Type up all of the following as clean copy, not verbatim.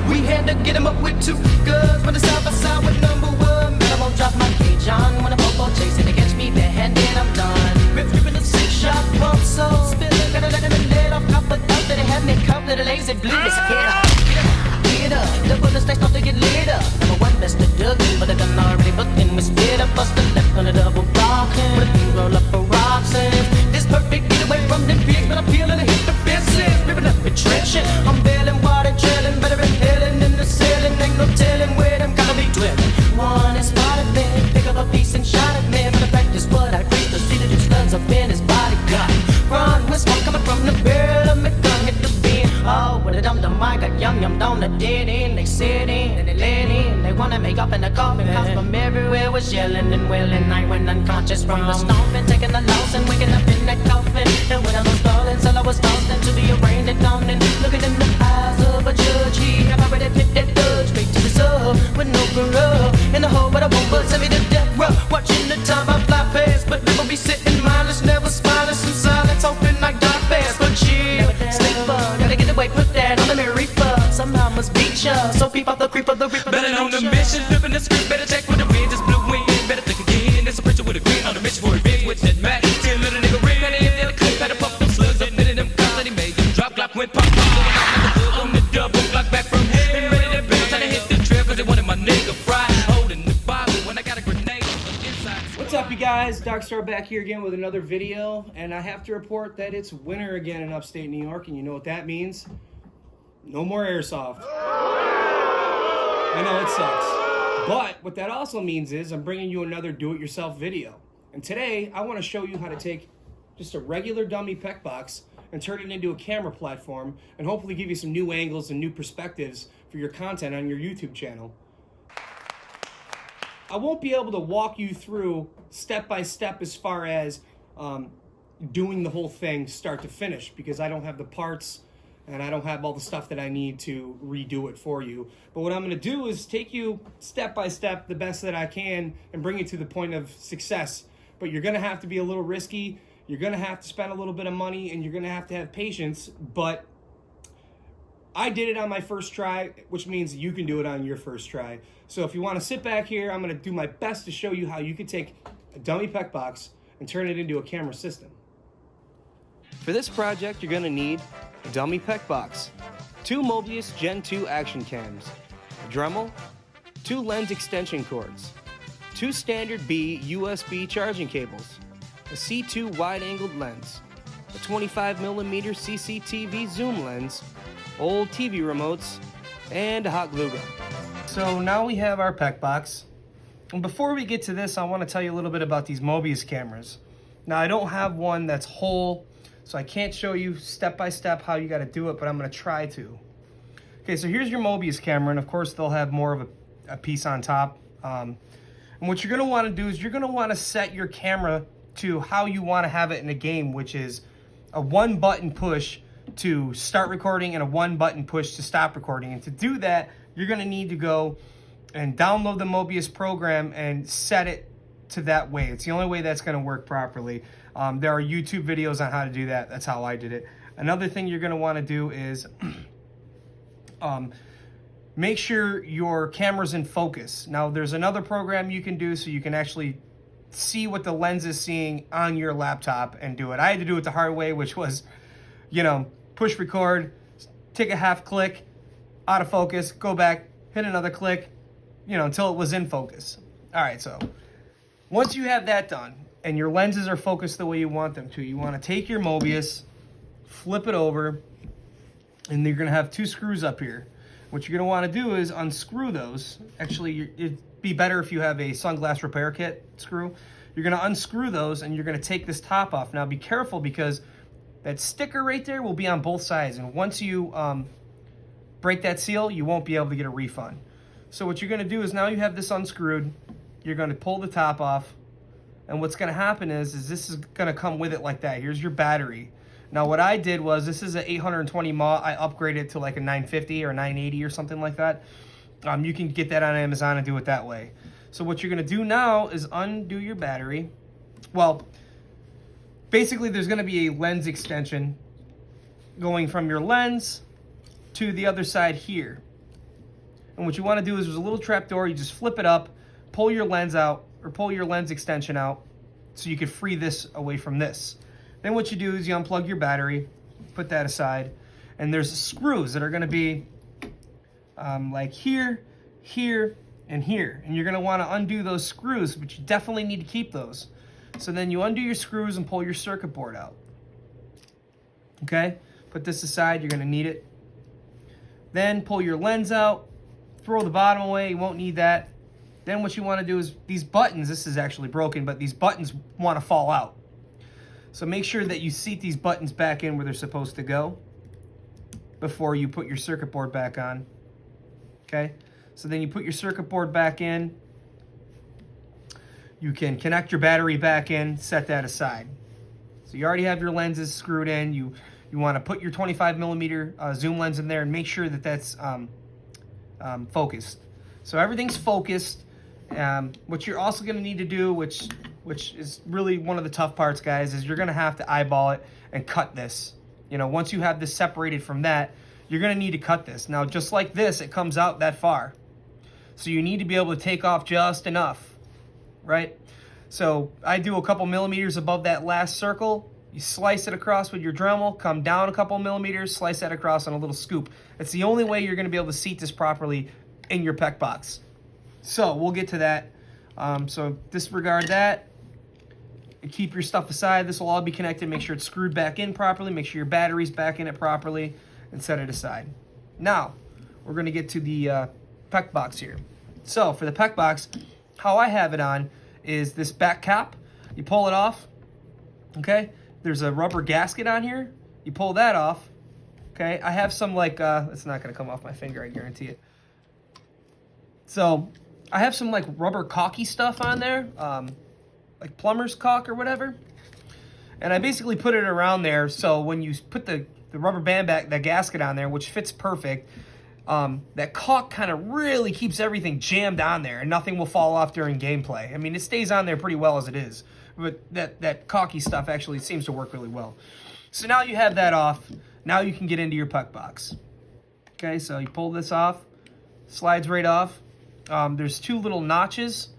We had to get him up with 2 guns. When the side by side with number 1. Man, I won't drop my cage on. When I'm up chasing, they catch me barehanded, I'm done. Ripping the 6-shot pump, so spilling. Gotta let him let off, cop a thought that they had me cuffed, that lazy bleed. It's get up. The bullets, they start to get lit up. Number 1, that's the Dougie, but the gun already booked and we split up. Bust the left on the double block, with a thing roll up for rocks. This perfect getaway from them pigs, but I'm peeling and hit the fences. Ripping up the trenching, I'm bailing, water trailing, better inhaling in the ceiling. Ain't no telling where them gotta be dwelling. One is spotted me, pick up a piece and shot at me. But the practice what I preach, to see the 2 studs up in his body. Got front with smoke coming from the barrel of my gun, hit the beam. Oh, with a dum-dum, I got yum down the dead end. They sit in and they let in. They wanna make up in the coffin. Cops from everywhere was yelling and wailing. I went unconscious from the stomping, taking the loss and waking up in that coffin. And when I was stalling, till I was tossed into the arraigned and down and looking in the eyes of a judge. He have already picked that judge straight to the sub with no parole. In the hole, but I won't but send me to death row. Watching the time I fly past, but never be sitting mindless, never smiling, some silence, hoping I die fast. But chill, sleeper, gotta get away, put that on the mirror reaper. Somehow must beat ya, so peep out the creeper, the reaper. Better on the mission, flipping the script, better check with the wind, just blew wind. Better think again, there's a preacher with a grin on the mission for revenge with that Mac. Till little nigga ring, and he had a clip, had to pump them slugs up in them guns that he made. Them drop, Glock went pop, on the double, Glock back from hell. Been ready to bounce, trying to hit the trail, cause they wanted my nigga fried. Holding the Bible when I got a grenade inside. What's up, you guys? Darkstar back here again with another video, and I have to report that it's winter again in upstate New York, and you know what that means? No more airsoft. I know it sucks, but what that also means is I'm bringing you another do-it-yourself video. And today, I want to show you how to take just a regular dummy PEQ box and turn it into a camera platform, and hopefully give you some new angles and new perspectives for your content on your YouTube channel. I won't be able to walk you through step by step as far as doing the whole thing start to finish, because I don't have the parts and I don't have all the stuff that I need to redo it for you. But what I'm going to do is take you step by step the best that I can and bring you to the point of success. But you're going to have to be a little risky, you're going to have to spend a little bit of money, and you're going to have patience. But I did it on my first try, which means you can do it on your first try. So if you want to sit back here, I'm going to do my best to show you how you can take a dummy PEQ box and turn it into a camera system. For this project, you're going to need a dummy PEQ box, 2 Mobius Gen 2 action cams, a Dremel, 2 lens extension cords, 2 standard B USB charging cables, a C2 wide-angled lens, a 25mm CCTV zoom lens, old TV remotes, and a hot glue gun. So now we have our PEQ box. And before we get to this, I want to tell you a little bit about these Mobius cameras. Now, I don't have one that's whole, so I can't show you step by step how you got to do it, but I'm going to try to. Okay, so here's your Mobius camera, and of course they'll have more of a piece on top. And what you're going to want to do is you're going to want to set your camera to how you want to have it in a game, which is a 1-button push to start recording and a 1-button push to stop recording. And to do that, you're going to need to go and download the Mobius program and set it to that way. It's the only way that's going to work properly. There are YouTube videos on how to do that. That's how I did it. Another thing you're going to want to do is make sure your camera's in focus. Now, there's another program you can do so you can actually see what the lens is seeing on your laptop and do it. I had to do it the hard way, which was, you know, push record, take a half click, out of focus, go back, hit another click, you know, until it was in focus. All right, so once you have that done and your lenses are focused the way you want them to, you want to take your Mobius, flip it over, and you're going to have 2 screws up here. What you're going to want to do is unscrew those. Actually, it'd be better if you have a sunglass repair kit screw. You're going to unscrew those, and you're going to take this top off. Now, be careful, because that sticker right there will be on both sides, and once you break that seal, you won't be able to get a refund. So what you're going to do is, now you have this unscrewed, you're going to pull the top off, and what's going to happen is this is going to come with it like that. Here's your battery. Now what I did was, this is an 820 mAh. I upgraded it to like a 950 or 980 or something like that. You can get that on Amazon and do it that way. So what you're going to do now is undo your battery. Well, basically there's going to be a lens extension going from your lens to the other side here. And what you want to do is there's a little trap door. You just flip it up, pull your lens out, or pull your lens extension out so you can free this away from this. Then what you do is you unplug your battery, put that aside, and there's screws that are going to be like here, here, and here. And you're going to want to undo those screws, but you definitely need to keep those. So then you undo your screws and pull your circuit board out. Okay? Put this aside, you're going to need it. Then pull your lens out, throw the bottom away, you won't need that. Then what you want to do is these buttons, this is actually broken, but these buttons want to fall out. So make sure that you seat these buttons back in where they're supposed to go before you put your circuit board back on. Okay? So then you put your circuit board back in. You can connect your battery back in, set that aside. So you already have your lenses screwed in. You want to put your 25 millimeter zoom lens in there and make sure that that's focused. So everything's focused. What you're also going to need to do, which is really one of the tough parts, guys, is you're going to have to eyeball it and cut this. You know, once you have this separated from that, you're going to need to cut this. Now, just like this, it comes out that far. So you need to be able to take off just enough, right? So I do a couple millimeters above that last circle. You slice it across with your Dremel, come down a couple millimeters, slice that across on a little scoop. It's the only way you're going to be able to seat this properly in your PEQ box. So we'll get to that. So disregard that. And keep your stuff aside. This will all be connected. Make sure it's screwed back in properly. Make sure your battery's back in it properly, and set it aside. Now, we're going to get to the PEQ box here. So for the PEQ box, how I have it on is this back cap. You pull it off, okay? There's a rubber gasket on here. You pull that off, okay? I have some like, it's not gonna come off my finger, I guarantee it. So I have some like rubber caulky stuff on there, like plumber's caulk or whatever. And I basically put it around there so when you put the rubber band back, that gasket on there, which fits perfect, that caulk kind of really keeps everything jammed on there and nothing will fall off during gameplay. I mean, it stays on there pretty well as it is, but that caulky stuff actually seems to work really well. So now you have that off. Now you can get into your PEQ box. Okay, so you pull this off, slides right off. There's two little notches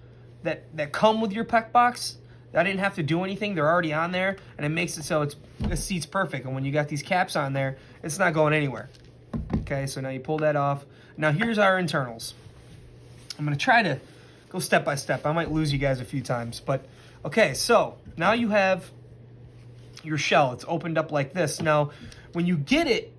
that come with your PEQ box. I didn't have to do anything. They're already on there, and it makes it so it seats perfect. And when you got these caps on there, it's not going anywhere. Okay, so now you pull that off. Now here's our internals. I'm going to try to go step by step. I might lose you guys a few times, but okay, so now you have your shell. It's opened up like this. Now, when you get it,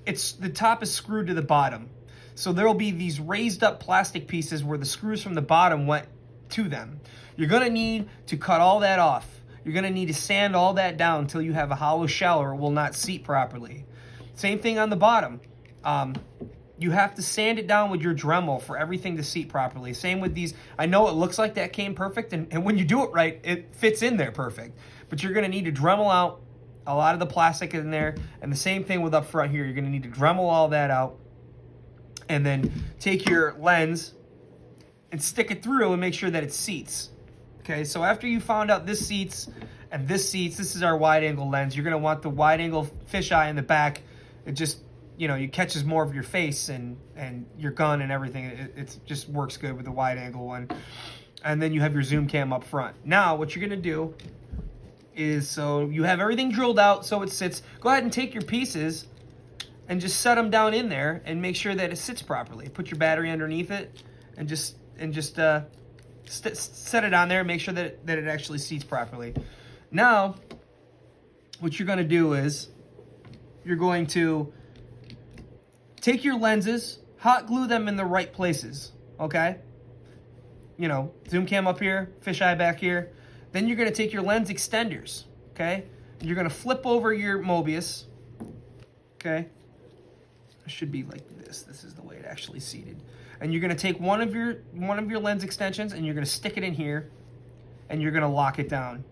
the top is screwed to the bottom. So there'll be these raised up plastic pieces where the screws from the bottom went to them. You're going to need to cut all that off. You're going to need to sand all that down until you have a hollow shell or it will not seat properly. Same thing on the bottom. You have to sand it down with your Dremel for everything to seat properly. Same with these. I know it looks like that came perfect, and when you do it right, it fits in there perfect. But you're going to need to Dremel out a lot of the plastic in there. And the same thing with up front here. You're going to need to Dremel all that out. And then take your lens and stick it through and make sure that it seats. Okay, so after you found out this seats and this seats, this is our wide angle lens. You're going to want the wide angle fisheye in the back. It just, you know, it catches more of your face and your gun and everything. It just works good with the wide angle one. And then you have your zoom cam up front. Now, what you're going to do is, so you have everything drilled out so it sits. Go ahead and take your pieces and just set them down in there and make sure that it sits properly. Put your battery underneath it and just set it on there and make sure that it actually seats properly. Now, what you're going to do is you're going to take your lenses, hot glue them in the right places, okay? You know, zoom cam up here, fisheye back here. Then you're going to take your lens extenders, okay? You're going to flip over your Mobius, okay? It should be like this. This is the way it actually seated. And you're going to take one of your lens extensions and you're going to stick it in here and you're going to lock it down.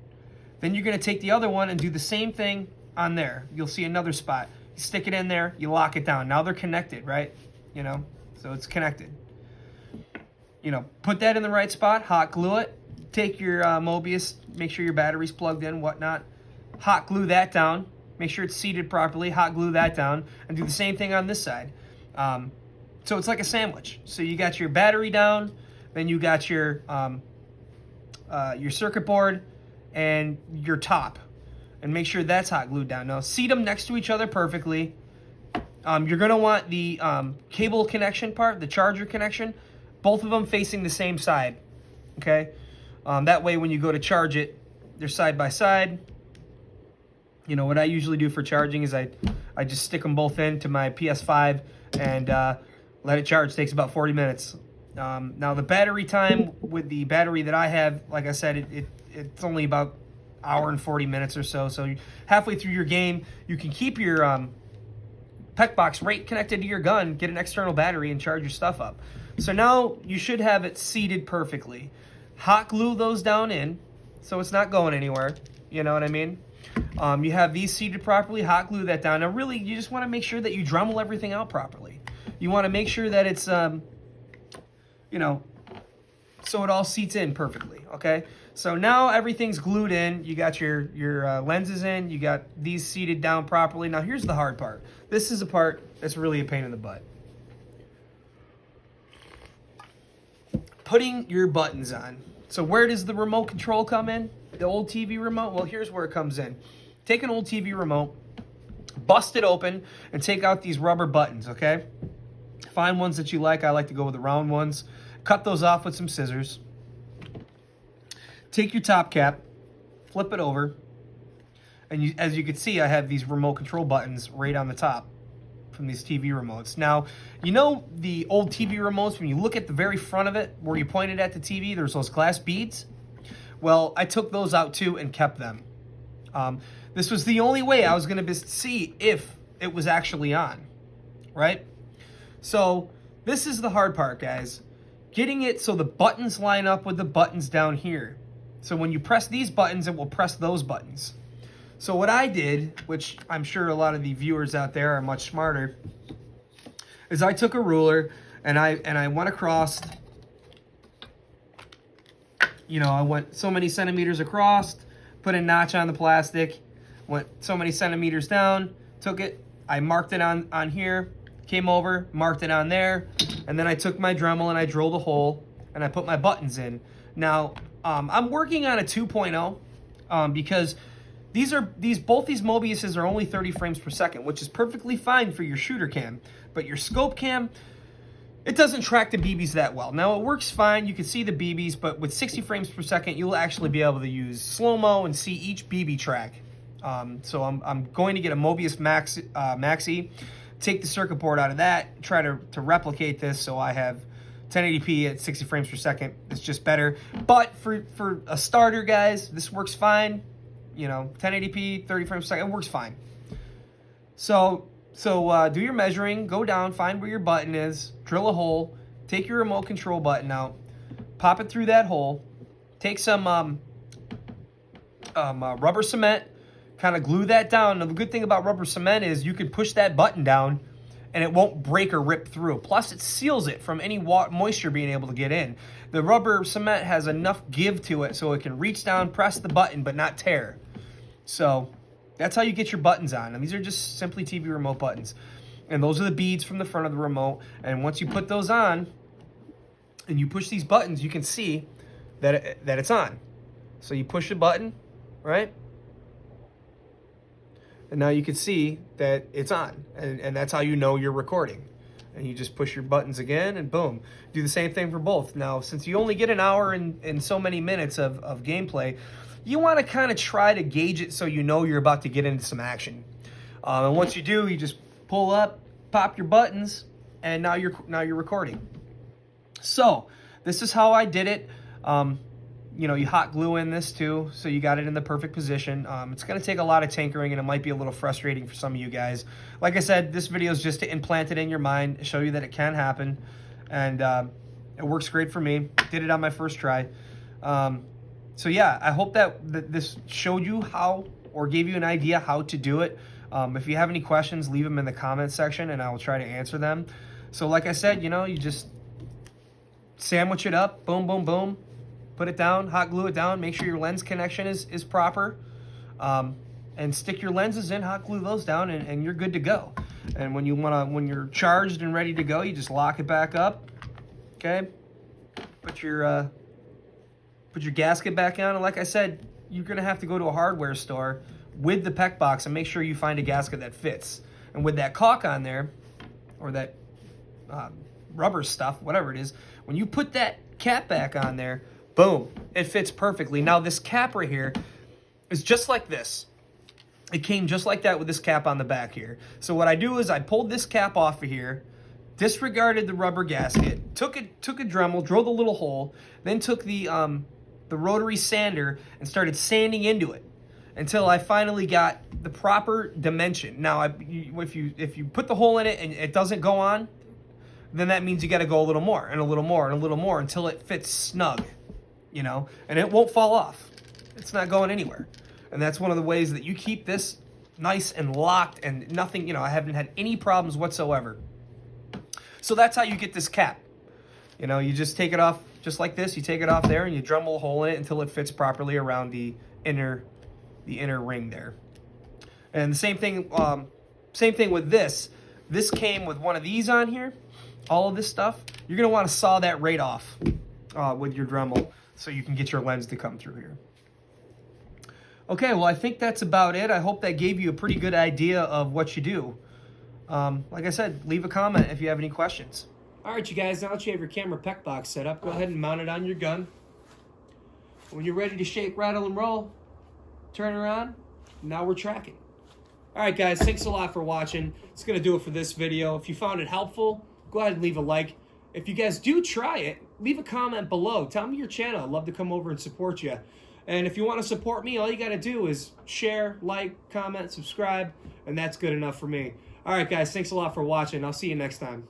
Then you're going to take the other one and do the same thing on there. You'll see another spot. You stick it in there, you lock it down. Now they're connected, right? You know, so it's connected. You know, put that in the right spot, hot glue it. Take your Mobius, make sure your battery's plugged in, whatnot. Hot glue that down. Make sure it's seated properly, hot glue that down. And do the same thing on this side. So it's like a sandwich. So you got your battery down, then you got your circuit board and your top, and make sure that's hot glued down. Now seat them next to each other perfectly. You're gonna want the cable connection part, the charger connection, both of them facing the same side, okay? That way when you go to charge it, they're side by side. You know, what I usually do for charging is I just stick them both into my PS5 and let it charge. It takes about 40 minutes. Now the battery time with the battery that I have, like I said, it's only about hour and 40 minutes or so. So halfway through your game, you can keep your PEQ box right connected to your gun, get an external battery, and charge your stuff up. So now you should have it seated perfectly. Hot glue those down in, so it's not going anywhere. You know what I mean? You have these seated properly, hot glue that down. Now really, you just want to make sure that you Dremel everything out properly. You want to make sure that it's, you know, so it all seats in perfectly, okay? So now everything's glued in. You got your lenses in. You got these seated down properly. Now here's the hard part. This is a part that's really a pain in the butt. Putting your buttons on. So where does the remote control come in? The old TV remote? Well, here's where it comes in. Take an old TV remote, bust it open, and take out these rubber buttons, okay? Find ones that you like. I like to go with the round ones. Cut those off with some scissors. Take your top cap, flip it over, and as you can see, I have these remote control buttons right on the top from these TV remotes. Now, you know the old TV remotes, when you look at the very front of it, where you pointed at the TV, there's those glass beads? Well, I took those out too and kept them. This was the only way I was going to see if it was actually on, right? So this is the hard part, guys. Getting it so the buttons line up with the buttons down here. So when you press these buttons, it will press those buttons. So what I did, which I'm sure a lot of the viewers out there are much smarter, is I took a ruler and I went across. You know, I went so many centimeters across, put a notch on the plastic, went so many centimeters down, took it, I marked it on here, came over, marked it on there, and then I took my Dremel and I drilled a hole and I put my buttons in. Now, I'm working on a 2.0 because both these Mobiuses are only 30 frames per second, which is perfectly fine for your shooter cam, but your scope cam, it doesn't track the BBs that well. Now, it works fine. You can see the BBs, but with 60 frames per second, you'll actually be able to use slow-mo and see each BB track. So I'm going to get a Mobius Maxi, take the circuit board out of that, try to replicate this so I have 1080p at 60 frames per second. It's just better. But for a starter, guys, this works fine. You know, 1080p, 30 frames per second, it works fine. So do your measuring, go down, find where your button is, drill a hole, take your remote control button out, pop it through that hole, take some rubber cement, kind of glue that down. Now, the good thing about rubber cement is you can push that button down and it won't break or rip through. Plus, it seals it from any moisture being able to get in. The rubber cement has enough give to it so it can reach down, press the button, but not tear. So that's how you get your buttons on. And these are just simply TV remote buttons. And those are the beads from the front of the remote. And once you put those on and you push these buttons, you can see that it's on. So you push the button, right? And now you can see that it's on. And that's how you know you're recording. And you just push your buttons again and boom. Do the same thing for both. Now, since you only get an hour and so many minutes of gameplay, you want to kind of try to gauge it so you know you're about to get into some action. And once you do, you just pull up, pop your buttons, and now you're recording. So this is how I did it. You know, you hot glue in this too, so you got it in the perfect position. It's going to take a lot of tinkering, and it might be a little frustrating for some of you guys. Like I said, this video is just to implant it in your mind, show you that it can happen, and it works great for me. Did it on my first try. So yeah, I hope that this showed you how, or gave you an idea how to do it. If you have any questions, leave them in the comments section, and I will try to answer them. So like I said, you know, you just sandwich it up, boom, boom, boom. Put it down, hot glue it down, make sure your lens connection is proper, and stick your lenses in, hot glue those down, and you're good to go. And when you're charged and ready to go, you just lock it back up. Okay. Put your gasket back on, and like I said, you're gonna have to go to a hardware store with the PEQ box and make sure you find a gasket that fits. And with that caulk on there, or that rubber stuff, whatever it is, when you put that cap back on there, boom, it fits perfectly. Now this cap right here is just like this. It came just like that with this cap on the back here. So what I do is I pulled this cap off of here, disregarded the rubber gasket, took a Dremel, drilled a little hole, then took the rotary sander and started sanding into it until I finally got the proper dimension. Now, if you put the hole in it and it doesn't go on, then that means you got to go a little more and a little more and a little more until it fits snug, you know, and it won't fall off. It's not going anywhere. And that's one of the ways that you keep this nice and locked and nothing, you know, I haven't had any problems whatsoever. So that's how you get this cap. You know, you just take it off just like this. You take it off there and you Dremel a hole in it until it fits properly around the inner ring there. And the same thing with this. This came with one of these on here. All of this stuff, you're gonna want to saw that right off with your Dremel so you can get your lens to come through here. Okay, well, I think that's about it. I hope that gave you a pretty good idea of what you do. Like I said, leave a comment if you have any questions. All right, you guys, now that you have your camera PEQ box set up, go ahead and mount it on your gun. When you're ready to shake, rattle, and roll, turn it around. Now we're tracking. All right, guys, thanks a lot for watching. It's going to do it for this video. If you found it helpful, go ahead and leave a like. If you guys do try it, leave a comment below. Tell me your channel. I'd love to come over and support you. And if you want to support me, all you got to do is share, like, comment, subscribe, and that's good enough for me. All right, guys, thanks a lot for watching. I'll see you next time.